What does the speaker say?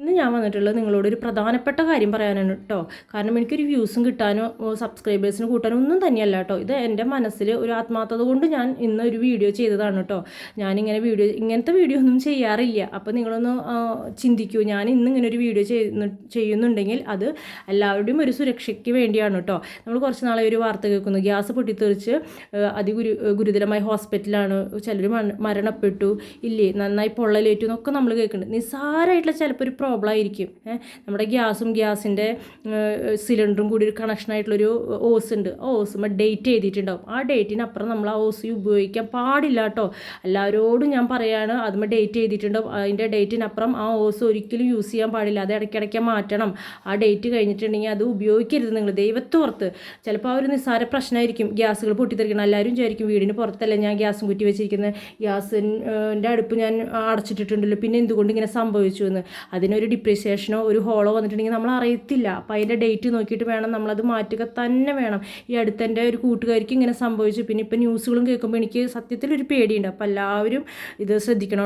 ഇന്ന് ഞാൻ വന്നിട്ടുള്ളത് നിങ്ങളോടൊരു പ്രധാനപ്പെട്ട കാര്യം പറയാനാണ് കേട്ടോ. കാരണം എനിക്കൊരു വ്യൂസും കിട്ടാനോ സബ്സ്ക്രൈബേഴ്സിന് കൂട്ടാനോ ഒന്നും തന്നെയല്ല കേട്ടോ. ഇത് എൻ്റെ മനസ്സിൽ ഒരു ആത്മാർത്ഥത കൊണ്ട് ഞാൻ ഇന്ന് ഒരു വീഡിയോ ചെയ്തതാണ് കേട്ടോ. ഞാനിങ്ങനെ ഇങ്ങനത്തെ വീഡിയോ ഒന്നും ചെയ്യാറില്ല. അപ്പോൾ നിങ്ങളൊന്ന് ചിന്തിക്കൂ, ഞാൻ ഇന്ന് ഇങ്ങനെ ഒരു വീഡിയോ ചെയ്യുന്നുണ്ടെങ്കിൽ അത് എല്ലാവരുടെയും ഒരു സുരക്ഷയ്ക്ക് വേണ്ടിയാണ് കേട്ടോ. നമ്മൾ കുറച്ച് നാളെ ഒരു വാർത്ത കേൾക്കുന്നു, ഗ്യാസ് പൊട്ടിത്തെറിച്ച് ഗുരുതരമായ ഹോസ്പിറ്റലാണ്, ചിലർ മരണപ്പെട്ടു ഇല്ലേ, നന്നായി പൊള്ളലേറ്റു എന്നൊക്കെ നമ്മൾ കേൾക്കുന്നുണ്ട്. നിസ്സാരമായിട്ടുള്ള ചിലപ്പോൾ ഒരു പ്രോബ്ലം ആയിരിക്കും. നമ്മുടെ ഗ്യാസിൻ്റെ സിലിണ്ടറും കൂടി ഒരു കണക്ഷനായിട്ടുള്ളൊരു ഓസ് ഉണ്ട്. ആ ഓസുമ്പോൾ ഡേറ്റ് എഴുതിയിട്ടുണ്ടാവും. ആ ഡേറ്റിനപ്പുറം നമ്മൾ ആ ഓസ് ഉപയോഗിക്കാൻ പാടില്ല കേട്ടോ. എല്ലാവരോടും ഞാൻ പറയാണ്, അതുമ്പോൾ ഡേറ്റ് എഴുതിയിട്ടുണ്ടാവും, അതിൻ്റെ ഡേറ്റിനപ്പുറം ആ ഓസ് ഒരിക്കലും യൂസ് ചെയ്യാൻ പാടില്ല. അത് ഇടയ്ക്കിടയ്ക്ക് മാറ്റണം. ആ ഡേറ്റ് കഴിഞ്ഞിട്ടുണ്ടെങ്കിൽ അത് ഉപയോഗിക്കരുത് നിങ്ങൾ, ദൈവത്തോർത്ത്. ചിലപ്പോൾ ആ ഒരു നിസ്സാര പ്രശ്നമായിരിക്കും, ഗ്യാസുകൾ പൊട്ടിത്തെറിക്കണം. എല്ലാവരും വിചാരിക്കും വീടിന് പുറത്തല്ല ഞാൻ ഗ്യാസും കുറ്റി വെച്ചിരിക്കുന്നത്, ഗ്യാസിൻ്റെ അടുപ്പ് ഞാൻ അടച്ചിട്ടിട്ടുണ്ടല്ലോ, പിന്നെ എന്തുകൊണ്ട് ഇങ്ങനെ സംഭവിച്ചു എന്ന്. അതിനൊരു ഡിപ്രിസിയേഷനോ ഒരു ഹോളോ വന്നിട്ടുണ്ടെങ്കിൽ നമ്മൾ അറിയത്തില്ല. അപ്പോൾ അതിൻ്റെ ഡേറ്റ് നോക്കിയിട്ട് വേണം നമ്മളത് മാറ്റുക തന്നെ വേണം. ഈ അടുത്തെൻ്റെ ഒരു കൂട്ടുകാരിക്ക് ഇങ്ങനെ സംഭവിച്ചു. പിന്നെ ഇപ്പം ന്യൂസുകളും കേൾക്കുമ്പോൾ എനിക്ക് സത്യത്തിലൊരു പേടിയുണ്ട്. അപ്പോൾ എല്ലാവരും ഇത് ശ്രദ്ധിക്കണം.